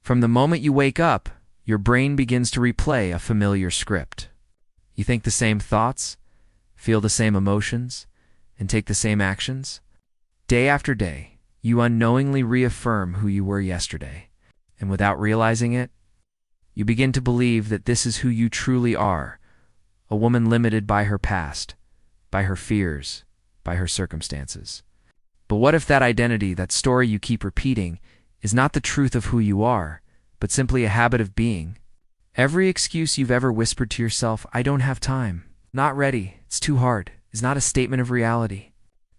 From the moment you wake up, your brain begins to replay a familiar script. You think the same thoughts, feel the same emotions, and take the same actions. Day after day, you unknowingly reaffirm who you were yesterday, and without realizing it, you begin to believe that this is who you truly are, a woman limited by her past, by her fears, by her circumstances. But what if that identity, that story you keep repeating, is not the truth of who you are, but simply a habit of being? Every excuse you've ever whispered to yourself, "I don't have time, not ready, it's too hard," is not a statement of reality.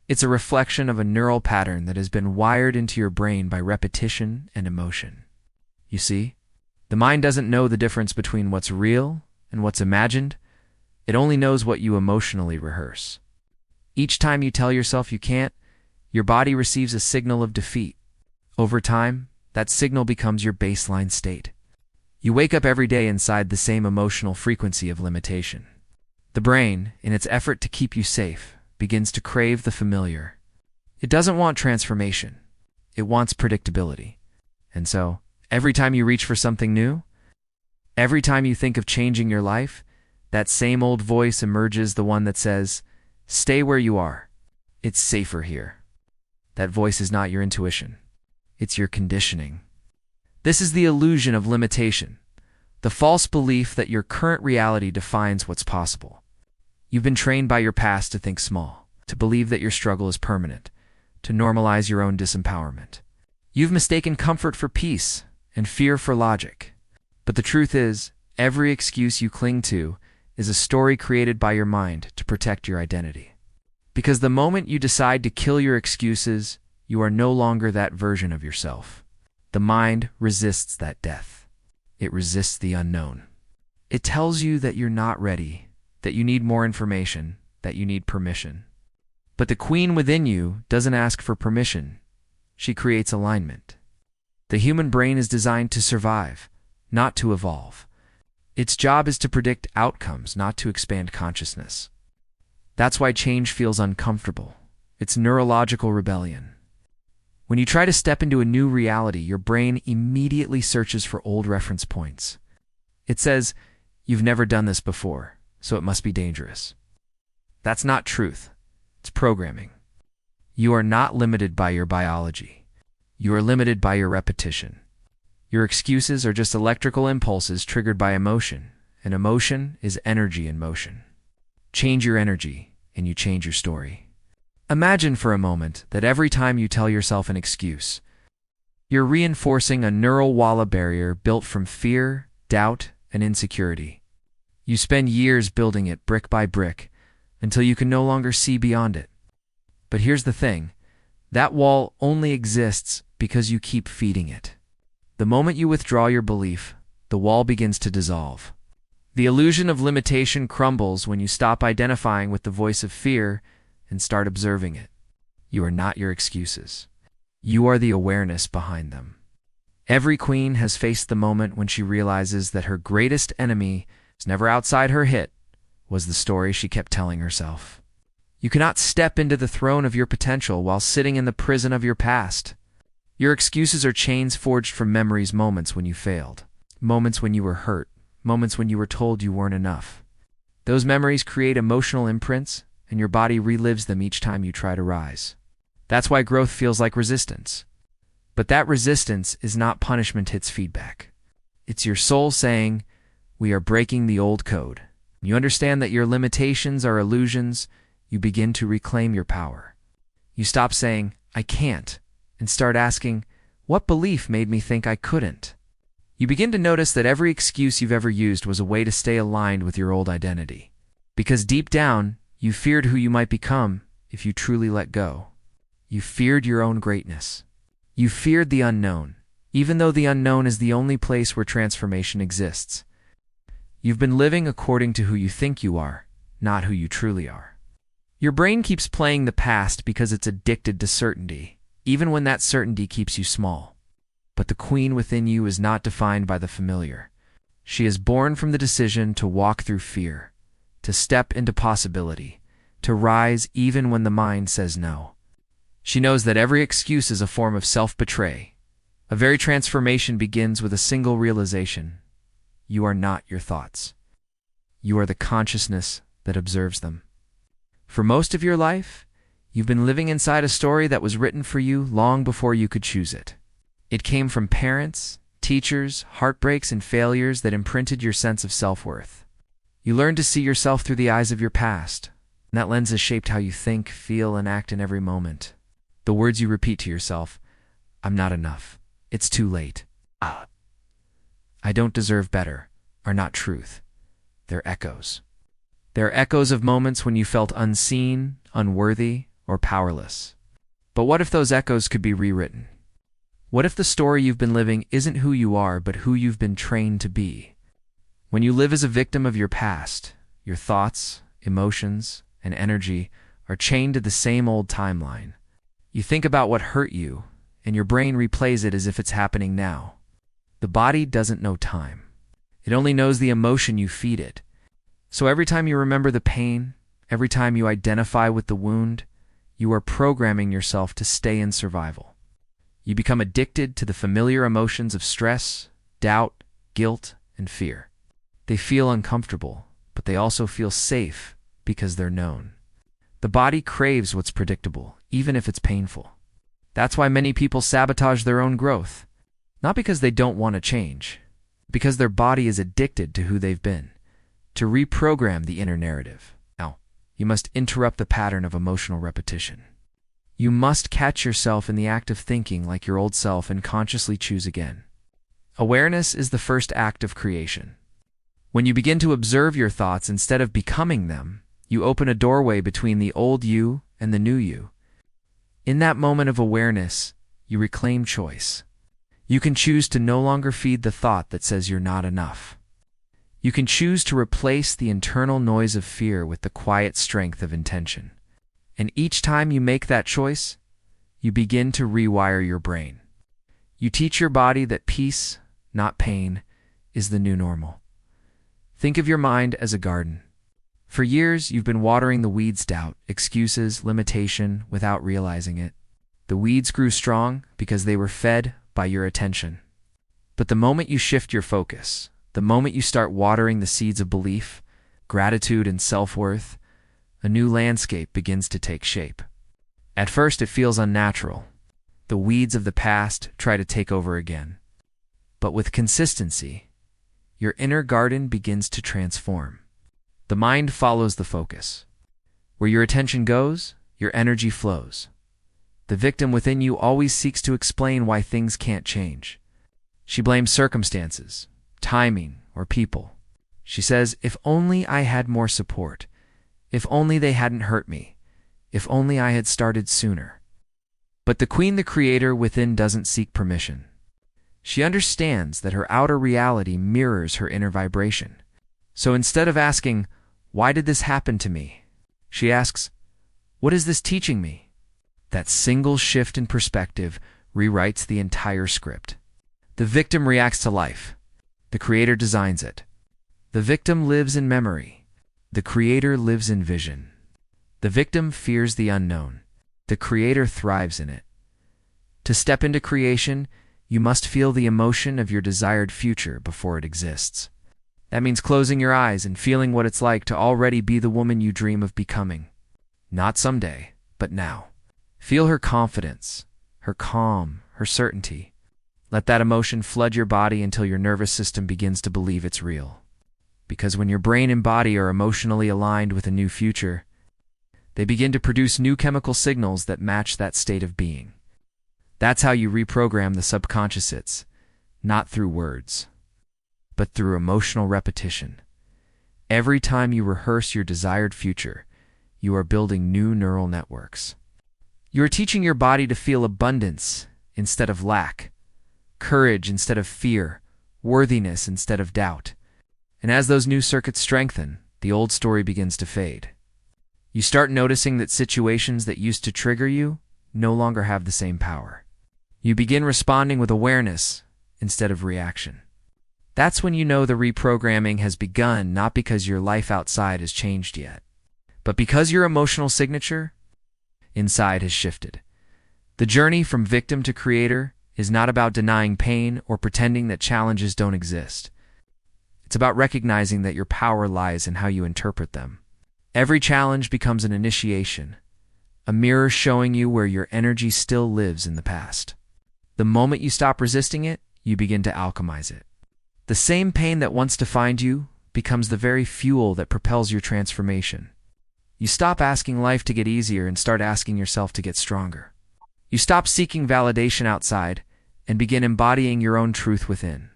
It's a reflection of a neural pattern that has been wired into your brain by repetition and emotion. You see, the mind doesn't know the difference between what's real and what's imagined. It only knows what you emotionally rehearse. Each time you tell yourself you can't, your body receives a signal of defeat. Over time, that signal becomes your baseline state. You wake up every day inside the same emotional frequency of limitation. The brain, in its effort to keep you safe, begins to crave the familiar. It doesn't want transformation. It wants predictability. And so, every time you reach for something new, every time you think of changing your life, that same old voice emerges, the one that says, "Stay where you are. It's safer here." That voice is not your intuition. It's your conditioning. This is the illusion of limitation, the false belief that your current reality defines what's possible. You've been trained by your past to think small, to believe that your struggle is permanent, to normalize your own disempowerment. You've mistaken comfort for peace and fear for logic. But the truth is, every excuse you cling to is a story created by your mind to protect your identity. Because the moment you decide to kill your excuses, you are no longer that version of yourself. The mind resists that death. It resists the unknown. It tells you that you're not ready, that you need more information, that you need permission. But the queen within you doesn't ask for permission. She creates alignment. The human brain is designed to survive, not to evolve. Its job is to predict outcomes, not to expand consciousness. That's why change feels uncomfortable. It's neurological rebellion. When you try to step into a new reality, your brain immediately searches for old reference points. It says, "You've never done this before, so it must be dangerous." That's not truth. It's programming. You are not limited by your biology. You are limited by your repetition. Your excuses are just electrical impulses triggered by emotion, and emotion is energy in motion. Change your energy, and you change your story. Imagine for a moment that every time you tell yourself an excuse, you're reinforcing a neural wall barrier built from fear, doubt, and insecurity. You spend years building it brick by brick until you can no longer see beyond it. But here's the thing, that wall only exists because you keep feeding it. The moment you withdraw your belief, the wall begins to dissolve. The illusion of limitation crumbles when you stop identifying with the voice of fear and start observing it. You are not your excuses. You are the awareness behind them. Every queen has faced the moment when she realizes that her greatest enemy is never outside her hit, was the story she kept telling herself. You cannot step into the throne of your potential while sitting in the prison of your past. Your excuses are chains forged from memories, moments when you failed, moments when you were hurt, moments when you were told you weren't enough. Those memories create emotional imprints, and your body relives them each time you try to rise. That's why growth feels like resistance. But that resistance is not punishment, it's feedback. It's your soul saying, "We are breaking the old code." When you understand that your limitations are illusions, you begin to reclaim your power. You stop saying, "I can't," and start asking, "What belief made me think I couldn't?" You begin to notice that every excuse you've ever used was a way to stay aligned with your old identity. Because deep down, you feared who you might become if you truly let go. You feared your own greatness. You feared the unknown, even though the unknown is the only place where transformation exists. You've been living according to who you think you are, not who you truly are. Your brain keeps playing the past because it's addicted to certainty, even when that certainty keeps you small. But the queen within you is not defined by the familiar. She is born from the decision to walk through fear, to step into possibility, to rise even when the mind says no. She knows that every excuse is a form of self-betray, A very transformation begins with a single realization. You are not your thoughts. You are the consciousness that observes them. For most of your life, you've been living inside a story that was written for you long before you could choose it. It came from parents, teachers, heartbreaks, and failures that imprinted your sense of self-worth. You learned to see yourself through the eyes of your past, and that lens has shaped how you think, feel, and act in every moment. The words you repeat to yourself, "I'm not enough. It's too late. I don't deserve better," are not truth. They're echoes. They're echoes of moments when you felt unseen, unworthy, or powerless. But what if those echoes could be rewritten? What if the story you've been living isn't who you are, but who you've been trained to be? When you live as a victim of your past, your thoughts, emotions, and energy are chained to the same old timeline. You think about what hurt you, and your brain replays it as if it's happening now. The body doesn't know time. It only knows the emotion you feed it. So every time you remember the pain, every time you identify with the wound, you are programming yourself to stay in survival. You become addicted to the familiar emotions of stress, doubt, guilt, and fear. They feel uncomfortable, but they also feel safe because they're known. The body craves what's predictable, even if it's painful. That's why many people sabotage their own growth. Not because they don't want to change, because their body is addicted to who they've been. To reprogram the inner narrative, now, you must interrupt the pattern of emotional repetition. You must catch yourself in the act of thinking like your old self and consciously choose again. Awareness is the first act of creation. When you begin to observe your thoughts instead of becoming them, you open a doorway between the old you and the new you. In that moment of awareness, you reclaim choice. You can choose to no longer feed the thought that says you're not enough. You can choose to replace the internal noise of fear with the quiet strength of intention. And each time you make that choice, you begin to rewire your brain. You teach your body that peace, not pain, is the new normal. Think of your mind as a garden. For years, you've been watering the weeds, doubt, excuses, limitation, without realizing it. The weeds grew strong because they were fed by your attention. But the moment you shift your focus, the moment you start watering the seeds of belief, gratitude, and self-worth, a new landscape begins to take shape. At first, it feels unnatural. The weeds of the past try to take over again. But with consistency, your inner garden begins to transform. The mind follows the focus. Where your attention goes, your energy flows. The victim within you always seeks to explain why things can't change. She blames circumstances, timing, or people. She says, if only I had more support. If only they hadn't hurt me. If only I had started sooner. But the queen, the creator within, doesn't seek permission. She understands that her outer reality mirrors her inner vibration. So instead of asking, why did this happen to me? She asks, what is this teaching me? That single shift in perspective rewrites the entire script. The victim reacts to life. The creator designs it. The victim lives in memory. The creator lives in vision. The victim fears the unknown. The creator thrives in it. To step into creation, you must feel the emotion of your desired future before it exists. That means closing your eyes and feeling what it's like to already be the woman you dream of becoming. Not someday, but now. Feel her confidence, her calm, her certainty. Let that emotion flood your body until your nervous system begins to believe it's real. Because when your brain and body are emotionally aligned with a new future, they begin to produce new chemical signals that match that state of being. That's how you reprogram the subconscious, not through words, but through emotional repetition. Every time you rehearse your desired future, you are building new neural networks. You are teaching your body to feel abundance instead of lack, courage instead of fear, worthiness instead of doubt. And as those new circuits strengthen, the old story begins to fade. You start noticing that situations that used to trigger you no longer have the same power. You begin responding with awareness instead of reaction. That's when you know the reprogramming has begun, not because your life outside has changed yet, but because your emotional signature inside has shifted. The journey from victim to creator is not about denying pain or pretending that challenges don't exist. It's about recognizing that your power lies in how you interpret them. Every challenge becomes an initiation, a mirror showing you where your energy still lives in the past. The moment you stop resisting it, you begin to alchemize it. The same pain that once defined you becomes the very fuel that propels your transformation. You stop asking life to get easier and start asking yourself to get stronger. You stop seeking validation outside and begin embodying your own truth within.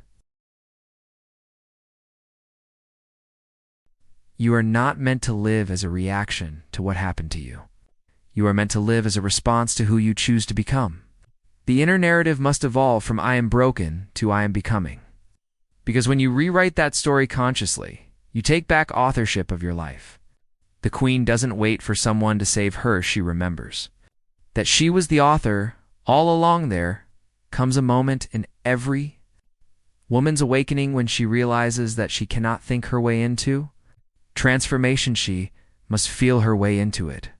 You are not meant to live as a reaction to what happened to you. You are meant to live as a response to who you choose to become. The inner narrative must evolve from I am broken to I am becoming. Because when you rewrite that story consciously, you take back authorship of your life. The queen doesn't wait for someone to save her, she remembers. That she was the author all along. There comes a moment in every woman's awakening when she realizes that she cannot think her way into transformation. She must feel her way into it.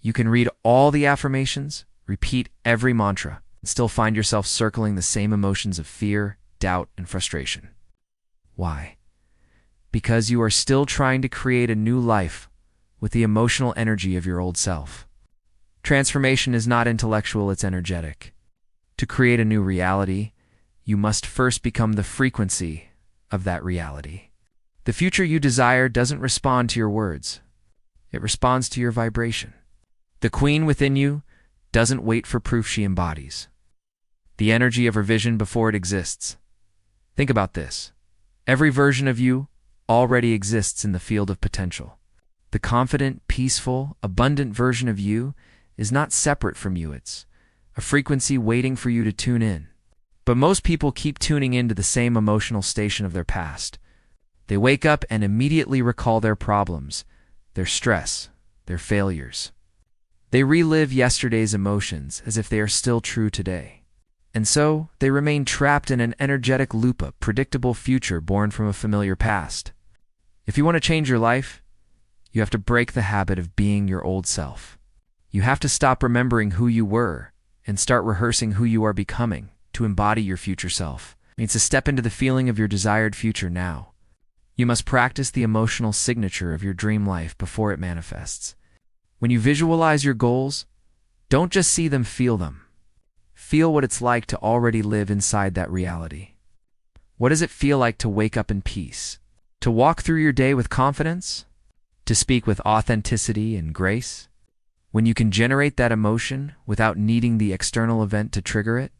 You can read all the affirmations, repeat every mantra, and still find yourself circling the same emotions of fear, doubt, and frustration. Why? Because you are still trying to create a new life with the emotional energy of your old self. Transformation is not intellectual, it's energetic. To create a new reality, you must first become the frequency of that reality. The future you desire doesn't respond to your words. It responds to your vibration. The queen within you doesn't wait for proof, she embodies the energy of her vision before it exists. Think about this. Every version of you already exists in the field of potential. The confident, peaceful, abundant version of you is not separate from you. It's a frequency waiting for you to tune in. But most people keep tuning into the same emotional station of their past. They wake up and immediately recall their problems, their stress, their failures. They relive yesterday's emotions as if they are still true today. And so, they remain trapped in an energetic loop, a predictable future born from a familiar past. If you want to change your life, you have to break the habit of being your old self. You have to stop remembering who you were and start rehearsing who you are becoming to embody your future self. It means to step into the feeling of your desired future now. You must practice the emotional signature of your dream life before it manifests. When you visualize your goals, don't just see them, feel them. Feel what it's like to already live inside that reality. What does it feel like to wake up in peace? To walk through your day with confidence? To speak with authenticity and grace? When you can generate that emotion without needing the external event to trigger it,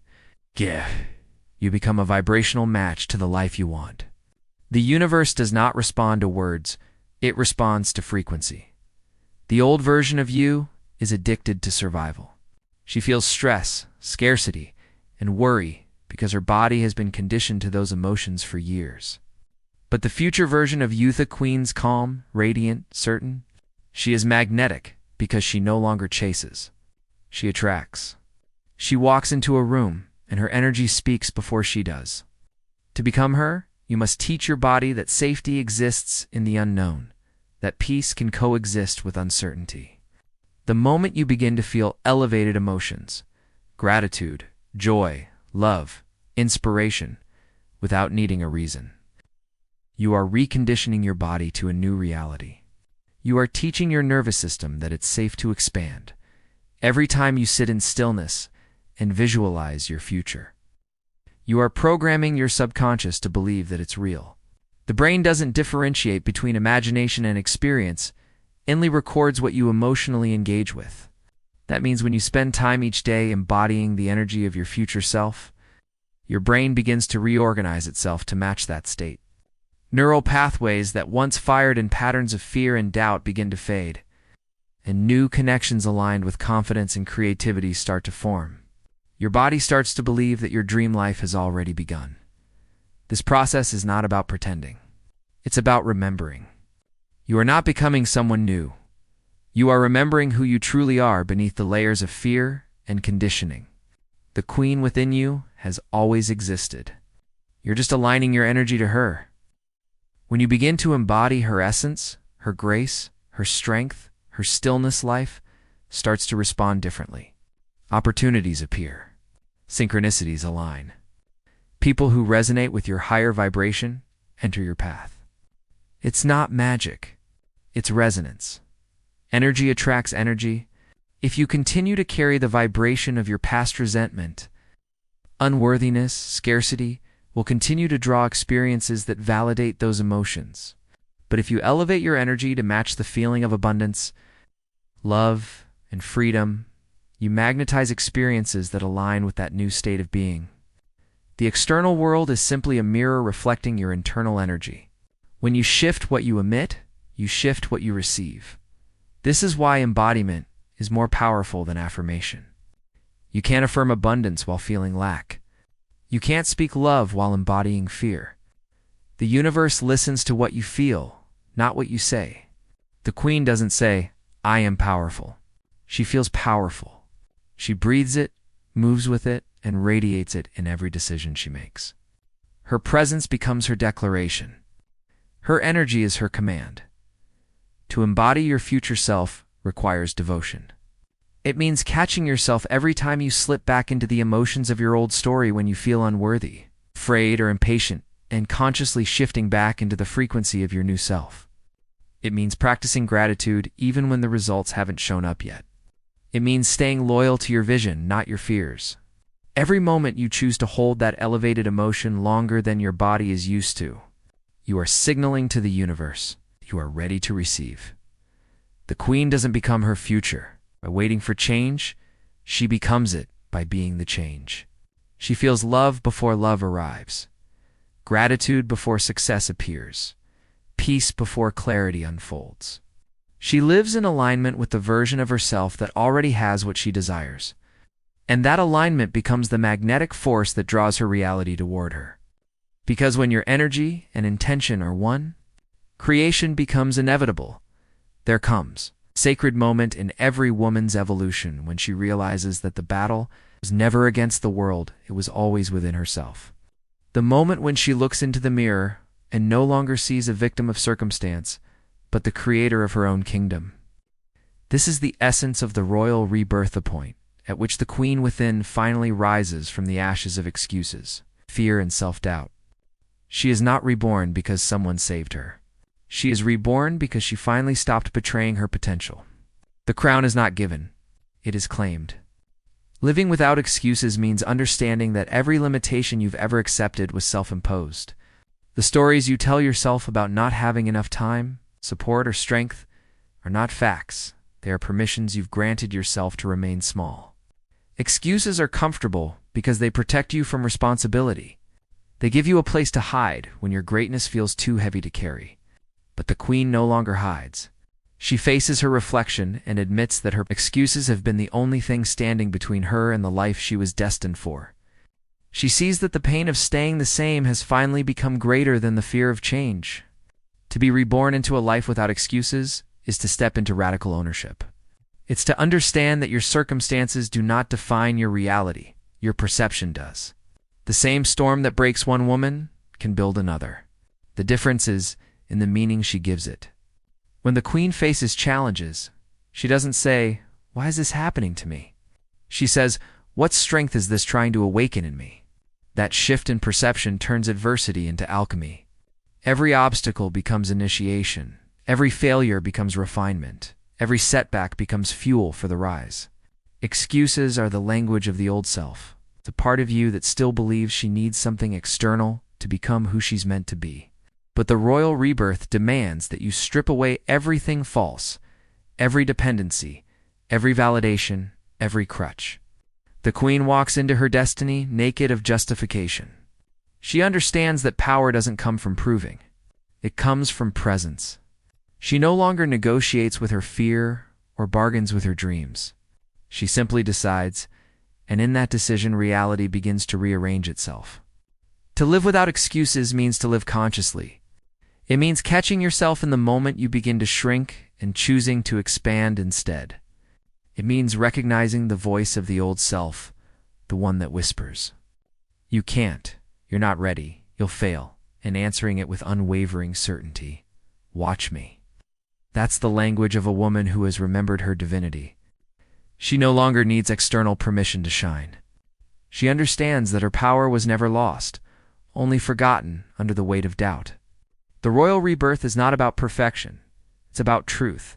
you become a vibrational match to the life you want. The universe does not respond to words, it responds to frequency. The old version of you is addicted to survival. She feels stress, scarcity, and worry because her body has been conditioned to those emotions for years. But the future version of you, the queen's calm, radiant, certain. She is magnetic because she no longer chases. She attracts. She walks into a room and her energy speaks before she does. To become her, you must teach your body that safety exists in the unknown, that peace can coexist with uncertainty. The moment you begin to feel elevated emotions, gratitude, joy, love, inspiration, without needing a reason, you are reconditioning your body to a new reality. You are teaching your nervous system that it's safe to expand every time you sit in stillness and visualize your future. You are programming your subconscious to believe that it's real. The brain doesn't differentiate between imagination and experience, it only records what you emotionally engage with. That means when you spend time each day embodying the energy of your future self, your brain begins to reorganize itself to match that state. Neural pathways that once fired in patterns of fear and doubt begin to fade, and new connections aligned with confidence and creativity start to form. Your body starts to believe that your dream life has already begun. This process is not about pretending. It's about remembering. You are not becoming someone new. You are remembering who you truly are beneath the layers of fear and conditioning. The queen within you has always existed. You're just aligning your energy to her. When you begin to embody her essence, her grace, her strength, her stillness, life starts to respond differently. Opportunities appear. Synchronicities align. People who resonate with your higher vibration enter your path. It's not magic. It's resonance. Energy attracts energy. If you continue to carry the vibration of your past resentment, unworthiness, scarcity will continue to draw experiences that validate those emotions. But if you elevate your energy to match the feeling of abundance, love, and freedom, you magnetize experiences that align with that new state of being. The external world is simply a mirror reflecting your internal energy. When you shift what you emit, you shift what you receive. This is why embodiment is more powerful than affirmation. You can't affirm abundance while feeling lack. You can't speak love while embodying fear. The universe listens to what you feel, not what you say. The queen doesn't say, "I am powerful." She feels powerful. She breathes it, moves with it, and radiates it in every decision she makes. Her presence becomes her declaration. Her energy is her command. To embody your future self requires devotion. It means catching yourself every time you slip back into the emotions of your old story when you feel unworthy, afraid, or impatient, and consciously shifting back into the frequency of your new self. It means practicing gratitude even when the results haven't shown up yet. It means staying loyal to your vision, not your fears. Every moment you choose to hold that elevated emotion longer than your body is used to, you are signaling to the universe you are ready to receive. The queen doesn't become her future by waiting for change. She becomes it by being the change. She feels love before love arrives, gratitude before success appears, peace before clarity unfolds. She lives in alignment with the version of herself that already has what she desires. And that alignment becomes the magnetic force that draws her reality toward her. Because when your energy and intention are one, creation becomes inevitable. There comes a sacred moment in every woman's evolution when she realizes that the battle was never against the world, it was always within herself. The moment when she looks into the mirror and no longer sees a victim of circumstance, but the creator of her own kingdom. This is the essence of the royal rebirth, the point at which the queen within finally rises from the ashes of excuses, fear, and self-doubt. She is not reborn because someone saved her. She is reborn because she finally stopped betraying her potential. The crown is not given, it is claimed. Living without excuses means understanding that every limitation you've ever accepted was self-imposed. The stories you tell yourself about not having enough time, support, or strength are not facts. They are permissions you've granted yourself to remain small. Excuses are comfortable because they protect you from responsibility. They give you a place to hide when your greatness feels too heavy to carry. But the queen no longer hides. She faces her reflection and admits that her excuses have been the only thing standing between her and the life she was destined for. She sees that the pain of staying the same has finally become greater than the fear of change. To be reborn into a life without excuses is to step into radical ownership. It's to understand that your circumstances do not define your reality, your perception does. The same storm that breaks one woman can build another. The difference is in the meaning she gives it. When the queen faces challenges, she doesn't say, "Why is this happening to me?" She says, "What strength is this trying to awaken in me?" That shift in perception turns adversity into alchemy. Every obstacle becomes initiation. Every failure becomes refinement. Every setback becomes fuel for the rise. Excuses are the language of the old self. It's a part of you that still believes she needs something external to become who she's meant to be. But the royal rebirth demands that you strip away everything false, every dependency, every validation, every crutch. The queen walks into her destiny naked of justification. She understands that power doesn't come from proving. It comes from presence. She no longer negotiates with her fear or bargains with her dreams. She simply decides, and in that decision, reality begins to rearrange itself. To live without excuses means to live consciously. It means catching yourself in the moment you begin to shrink and choosing to expand instead. It means recognizing the voice of the old self, the one that whispers, "You can't, you're not ready, you'll fail," and answering it with unwavering certainty, "Watch me." That's the language of a woman who has remembered her divinity. She no longer needs external permission to shine. She understands that her power was never lost, only forgotten under the weight of doubt. The royal rebirth is not about perfection. It's about truth.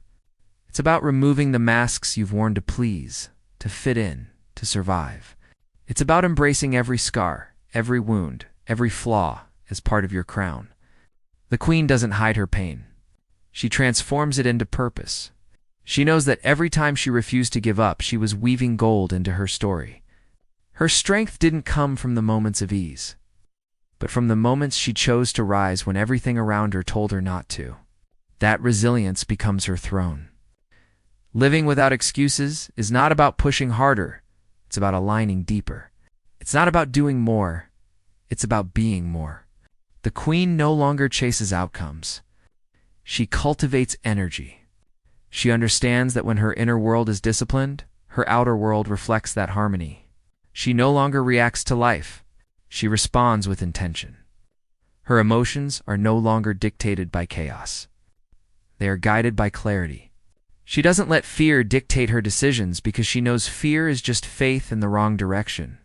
It's about removing the masks you've worn to please, to fit in, to survive. It's about embracing every scar, every wound, every flaw as part of your crown. The queen doesn't hide her pain. She transforms it into purpose. She knows that every time she refused to give up, she was weaving gold into her story. Her strength didn't come from the moments of ease, but from the moments she chose to rise when everything around her told her not to. That resilience becomes her throne. Living without excuses is not about pushing harder. It's about aligning deeper. It's not about doing more. It's about being more. The queen no longer chases outcomes. She cultivates energy. She understands that when her inner world is disciplined, her outer world reflects that harmony. She no longer reacts to life. She responds with intention. Her emotions are no longer dictated by chaos. They are guided by clarity. She doesn't let fear dictate her decisions because she knows fear is just faith in the wrong direction.